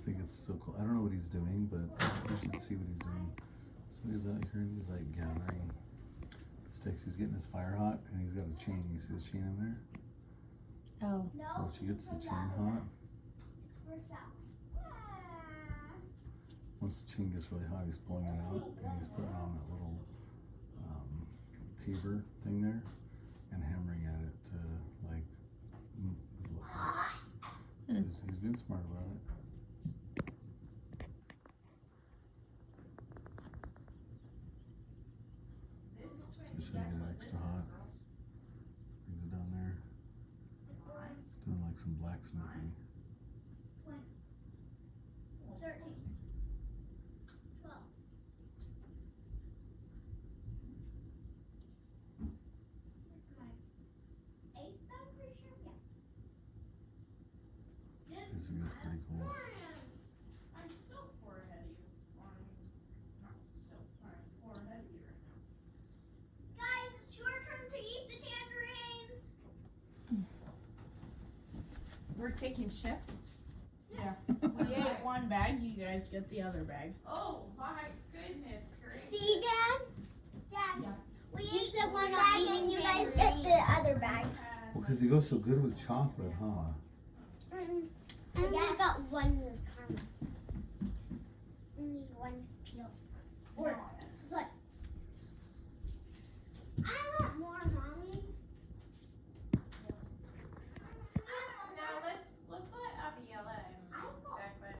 think it's so cool. I don't know what he's doing, but you should see what he's doing. So he's out here and he's like gathering sticks. He's getting his fire hot and he's got a chain. You see the chain in there? Oh. So once he gets the chain hot, once the chain gets really hot, he's pulling it out and he's putting on that little paver thing there and hammering at it to like so he's being smart about it. Just trying to get it extra hot. Brings it down there. Doing like some blacksmithing. 13, 12. This is my 8th, I'm pretty sure. Yeah. This is pretty cool. I'm still 4 ahead of you. Not still, sorry, 4 ahead of you right now. Guys, it's your turn to eat the tangerines. We're taking shifts? Yeah. We ate one bag, you guys get the other bag. Oh my goodness gracious. See, Dad? Dad, Yeah. we use the one I'm eating. You guys get the other bag. Well, because he goes so good with chocolate, huh? And we got one